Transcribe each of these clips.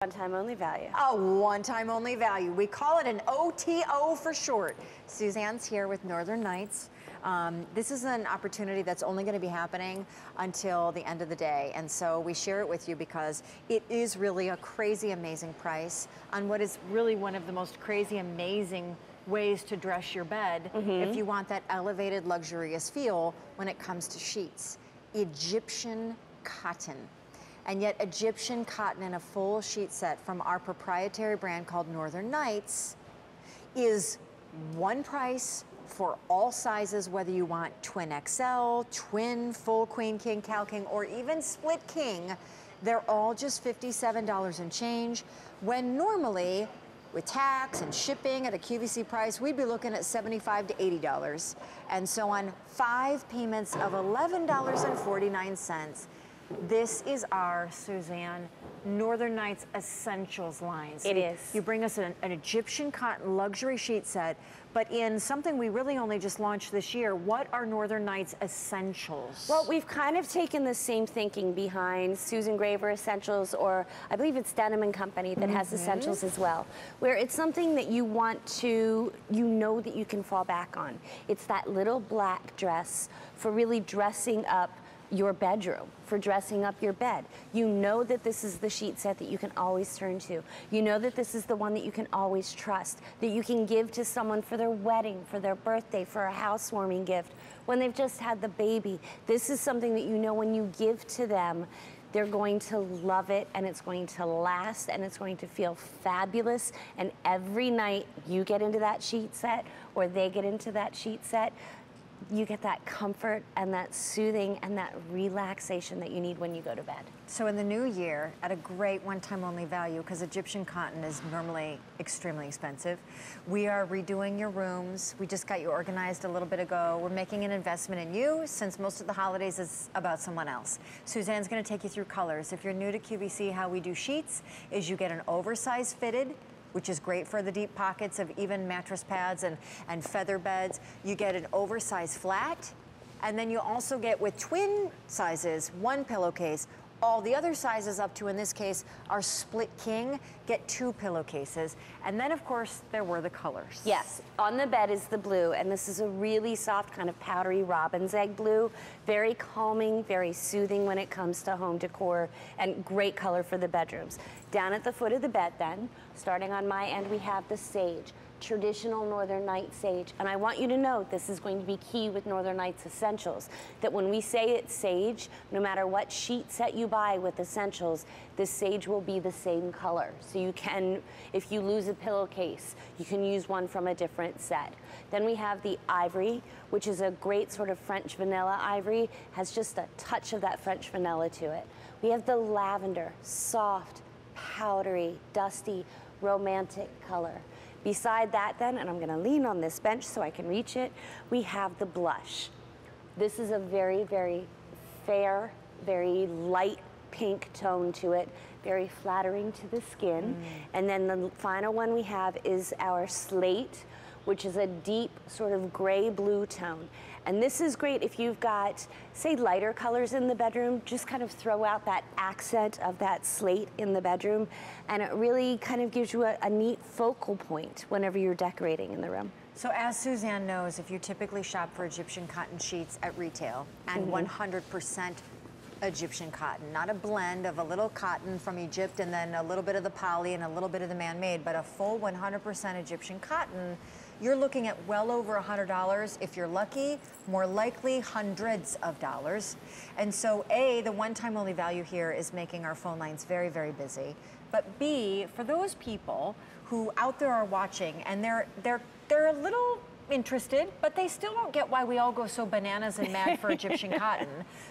One-time only value. A one-time only value. We call it an OTO for short. Suzanne's here with Northern Nights. This is an opportunity that's only going to be happening until the end of the day, and so we share it with you because it is really a crazy amazing price on what is really one of the most crazy amazing ways to dress your bed if you want that elevated luxurious feel when it comes to sheets. Egyptian cotton. And yet Egyptian cotton in a full sheet set from our proprietary brand called Northern Nights is one price for all sizes, whether you want twin XL, twin, full queen, king, cal king, or even split king. They're all just $57 and change, when normally with tax and shipping at a QVC price, we'd be looking at $75 to $80. And so on 5 payments of $11.49, this is our, Suzanne, Northern Nights Essentials line. So it is. You bring us an Egyptian cotton luxury sheet set, but in something we really only just launched this year. What are Northern Nights Essentials? Well, we've kind of taken the same thinking behind Susan Graver Essentials, or I believe it's Denim & Company that has Essentials as well, where it's something that you want to, you know that you can fall back on. It's that little black dress for really dressing up your bedroom, for dressing up your bed. You know that this is the sheet set that you can always turn to. You know that this is the one that you can always trust, that you can give to someone for their wedding, for their birthday, for a housewarming gift, when they've just had the baby. This is something that you know when you give to them, they're going to love it, and it's going to last, and it's going to feel fabulous. And every night you get into that sheet set, or they get into that sheet set, you get that comfort and that soothing and that relaxation that you need when you go to bed. So in the new year, at a great one-time only value, because Egyptian cotton is normally extremely expensive, we are redoing your rooms. We just got you organized a little bit ago. We're making an investment in you, since most of the holidays is about someone else. Suzanne's going to take you through colors. If you're new to QVC, how we do sheets is you get an oversized fitted, which is great for the deep pockets of even mattress pads and feather beds. You get an oversized flat, and then you also get, with twin sizes, 1 pillowcase. All the other sizes up to, in this case, our split king, get 2 pillowcases. And then, of course, there were the colors. Yes, on the bed is the blue, and this is a really soft kind of powdery robin's egg blue. Very calming, very soothing when it comes to home decor, and great color for the bedrooms. Down at the foot of the bed then, starting on my end, we have the sage. Traditional Northern Nights sage. And I want you to know this is going to be key with Northern Nights Essentials, that when we say it's sage, no matter what sheet set you buy with Essentials, the sage will be the same color. So you can, if you lose a pillowcase, you can use one from a different set. Then we have the ivory, which is a great sort of French vanilla ivory, has just a touch of that French vanilla to it. We have the lavender, soft, powdery, dusty, romantic color. Beside that then, and I'm gonna lean on this bench so I can reach it, we have the blush. This is a very, very fair, very light pink tone to it, very flattering to the skin. And then the final one we have is our slate, which is a deep sort of gray blue tone. And this is great if you've got, say, lighter colors in the bedroom, just kind of throw out that accent of that slate in the bedroom, and it really kind of gives you a neat focal point whenever you're decorating in the room. So as Suzanne knows, if you typically shop for Egyptian cotton sheets at retail, and 100% Egyptian cotton, not a blend of a little cotton from Egypt and then a little bit of the poly and a little bit of the man-made, but a full 100% Egyptian cotton, you're looking at well over $100 if you're lucky, more likely hundreds of dollars. And so A, the one-time only value here is making our phone lines very, very busy. But B, for those people who out there are watching and they're a little interested, but they still don't get why we all go so bananas and mad for Egyptian cotton.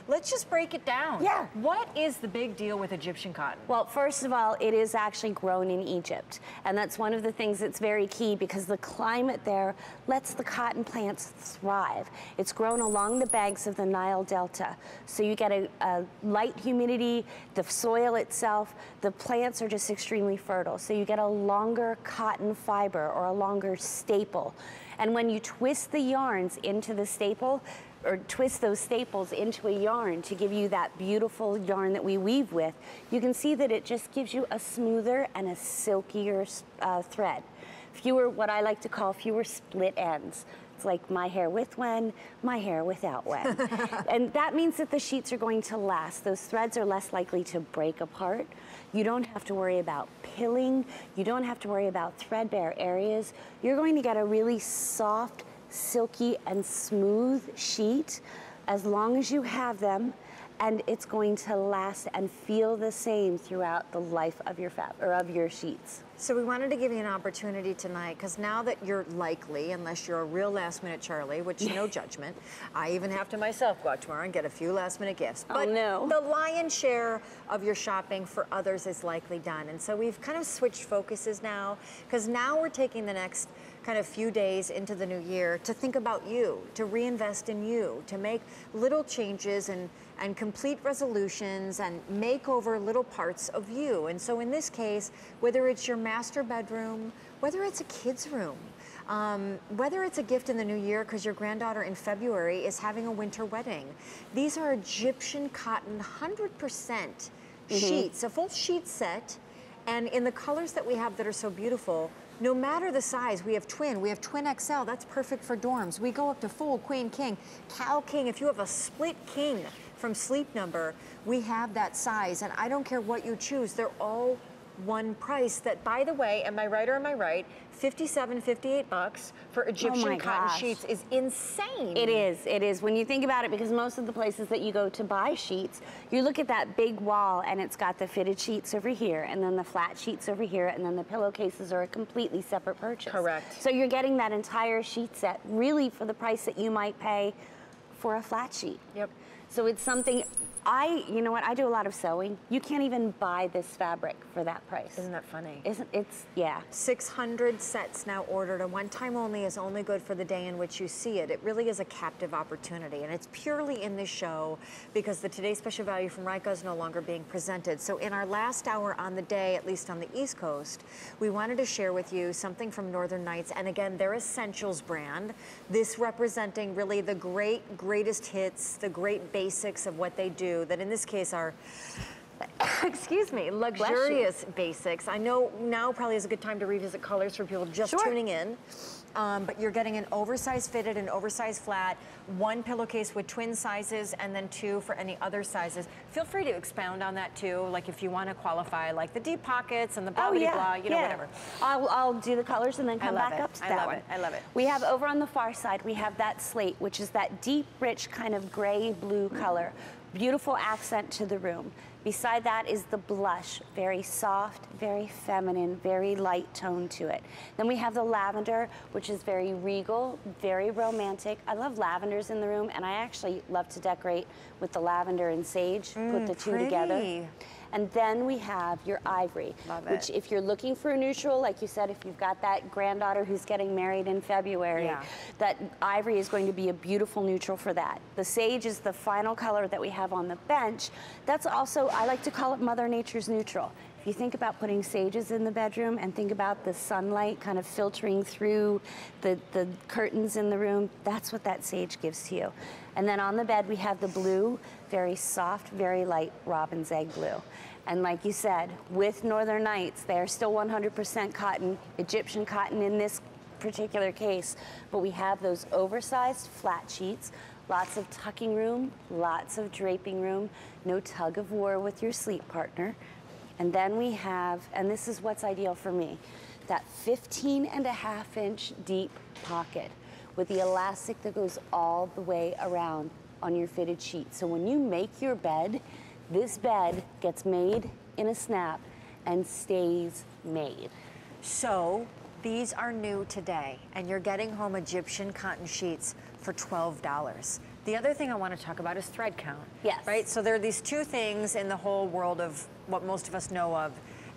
Let's just break it down. Yeah. What is the big deal with Egyptian cotton? Well, first of all, it is actually grown in Egypt. And that's one of the things that's very key, because the climate there lets the cotton plants thrive. It's grown along the banks of the Nile Delta. So you get a light humidity, the soil itself, the plants are just extremely fertile. So you get a longer cotton fiber, or a longer staple. And when you twist the yarns into the staple, or twist those staples into a yarn to give you that beautiful yarn that we weave with, you can see that it just gives you a smoother and a silkier thread. Fewer, what I like to call fewer split ends. It's like my hair with Wen, my hair without Wen. And that means that the sheets are going to last. Those threads are less likely to break apart. You don't have to worry about pilling. You don't have to worry about threadbare areas. You're going to get a really soft, silky, and smooth sheet as long as you have them, and it's going to last and feel the same throughout the life of your of your sheets. So we wanted to give you an opportunity tonight, because now that you're likely, unless you're a real last minute Charlie, which no judgment, I even have to myself go out tomorrow and get a few last minute gifts. But no. The lion's share of your shopping for others is likely done. And so we've kind of switched focuses now, because now we're taking the next kind of few days into the new year to think about you, to reinvest in you, to make little changes and complete resolutions and make over little parts of you. And so in this case, whether it's your master bedroom, whether it's a kid's room, whether it's a gift in the new year because your granddaughter in February is having a winter wedding, these are Egyptian cotton 100% sheets, a full sheet set, and in the colors that we have that are so beautiful. No matter the size, we have twin XL, that's perfect for dorms. We go up to full, queen, king, Cal king. If you have a split king from Sleep Number, we have that size, and I don't care what you choose, they're all one price. That, by the way, am I right or am I right? $57, $58 for Egyptian cotton sheets is insane. It is. When you think about it, because most of the places that you go to buy sheets, you look at that big wall and it's got the fitted sheets over here and then the flat sheets over here and then the pillowcases are a completely separate purchase. Correct. So you're getting that entire sheet set really for the price that you might pay for a flat sheet. Yep. So it's something, you know what, I do a lot of sewing. You can't even buy this fabric for that price. Isn't that funny? Yeah. 600 sets now ordered, and one time only is only good for the day in which you see it. It really is a captive opportunity, and it's purely in this show because the Today's Special Value from Rika is no longer being presented. So in our last hour on the day, at least on the East Coast, we wanted to share with you something from Northern Nights, and again, their Essentials brand, this representing really the greatest hits, the great basics of what they do, that in this case are, excuse me, luxurious basics. I know now probably is a good time to revisit colors for people just tuning in. But you're getting an oversized fitted and oversized flat, one pillowcase with twin sizes, and then two for any other sizes. Feel free to expound on that too, like if you want to qualify like the deep pockets and the blah, blah, you know, whatever. I'll do the colors and then come back up to that one. I love it. We have over on the far side, we have that slate, which is that deep, rich kind of gray blue color. Beautiful accent to the room. Beside that is the blush, very soft, very feminine, very light tone to it. Then we have the lavender, which is very regal, very romantic. I love lavenders in the room, and I actually love to decorate with the lavender and sage, put the two together. And then we have your ivory, which if you're looking for a neutral, like you said, if you've got that granddaughter who's getting married in February, that ivory is going to be a beautiful neutral for that. The sage is the final color that we have on the bench. That's also, I like to call it Mother Nature's neutral. If you think about putting sages in the bedroom and think about the sunlight kind of filtering through the curtains in the room, that's what that sage gives to you. And then on the bed, we have the blue, very soft, very light robin's egg blue. And like you said, with Northern Nights, they are still 100% cotton, Egyptian cotton in this particular case, but we have those oversized flat sheets, lots of tucking room, lots of draping room, no tug of war with your sleep partner. And then we have, and this is what's ideal for me, that 15.5-inch deep pocket with the elastic that goes all the way around on your fitted sheet. So when you make your bed, this bed gets made in a snap and stays made. So these are new today, and you're getting home Egyptian cotton sheets for $12. The other thing I want to talk about is thread count. Yes. Right? So there are these two things in the whole world of what most of us know of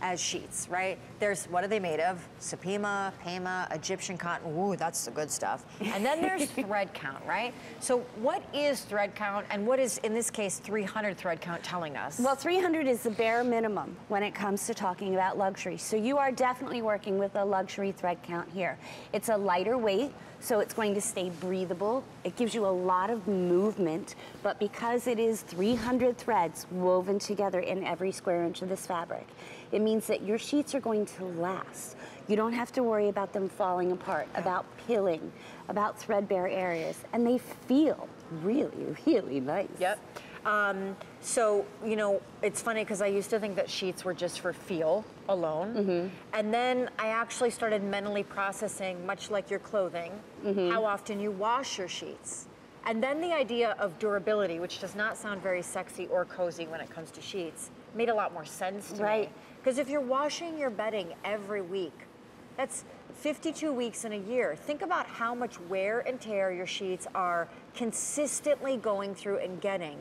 as sheets, right? There's, what are they made of? Supima, Pema, Egyptian cotton. Ooh, that's the good stuff. And then there's thread count, right? So what is thread count, and what is, in this case, 300 thread count telling us? Well, 300 is the bare minimum when it comes to talking about luxury. So you are definitely working with a luxury thread count here. It's a lighter weight, so it's going to stay breathable. It gives you a lot of movement, but because it is 300 threads woven together in every square inch of this fabric, it means that your sheets are going to last. You don't have to worry about them falling apart, about pilling, about threadbare areas, and they feel really, really nice. Yep. So, you know, it's funny because I used to think that sheets were just for feel alone. And then I actually started mentally processing, much like your clothing, how often you wash your sheets. And then the idea of durability, which does not sound very sexy or cozy when it comes to sheets, made a lot more sense to me. Because if you're washing your bedding every week, that's 52 weeks in a year. Think about how much wear and tear your sheets are consistently going through and getting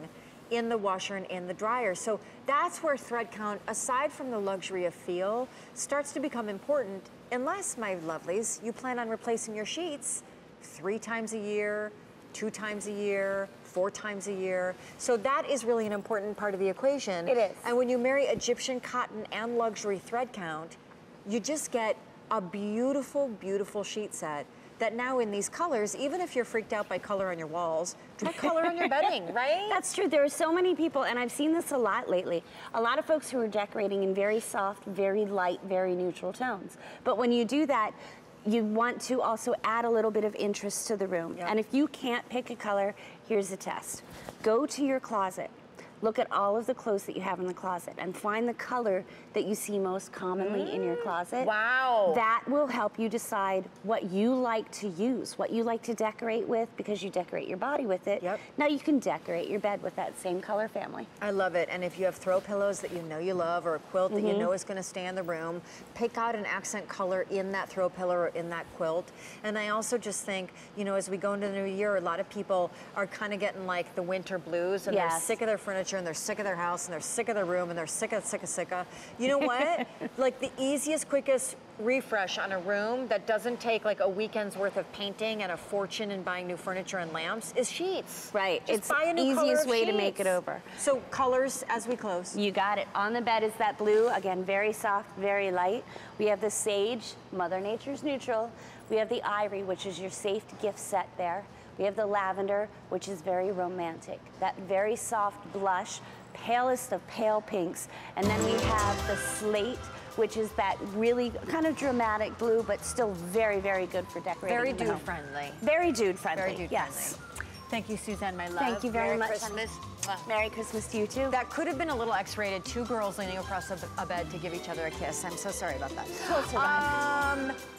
in the washer and in the dryer. So that's where thread count, aside from the luxury of feel, starts to become important, unless, my lovelies, you plan on replacing your sheets 3 times a year, 2 times a year, 4 times a year. So that is really an important part of the equation. It is. And when you marry Egyptian cotton and luxury thread count, you just get a beautiful, beautiful sheet set that now in these colors, even if you're freaked out by color on your walls, try color on your bedding, right? That's true. There are so many people, and I've seen this a lot lately, a lot of folks who are decorating in very soft, very light, very neutral tones. But when you do that, you want to also add a little bit of interest to the room. And if you can't pick a color, here's a test. Go to your closet. Look at all of the clothes that you have in the closet and find the color that you see most commonly in your closet. Wow. That will help you decide what you like to use, what you like to decorate with, because you decorate your body with it. Now you can decorate your bed with that same color family. I love it. And if you have throw pillows that you know you love, or a quilt that you know is going to stay in the room, pick out an accent color in that throw pillow or in that quilt. And I also just think, you know, as we go into the new year, a lot of people are kind of getting like the winter blues, and they're sick of their furniture, and they're sick of their house, and they're sick of their room, and they're sick of. You know what? Like the easiest, quickest refresh on a room that doesn't take like a weekend's worth of painting and a fortune in buying new furniture and lamps is sheets. Right. Just It's buy a the new color easiest of way to sheets. make it over. So colors as we close. You got it. On the bed is that blue, again, very soft, very light. We have the sage, Mother Nature's neutral. We have the ivory, which is your safe gift set there. We have the lavender, which is very romantic. That very soft blush, palest of pale pinks. And then we have the slate, which is that really kind of dramatic blue, but still very, very good for decorating. Very in the home. dude-friendly. Very dude-friendly, Very dude-friendly. yes. Thank you, Suzanne, my love. Thank you very Merry much. Christmas. Merry Christmas to you too. That could have been a little X-rated, 2 girls leaning across a bed to give each other a kiss. I'm so sorry about that. We'll survive.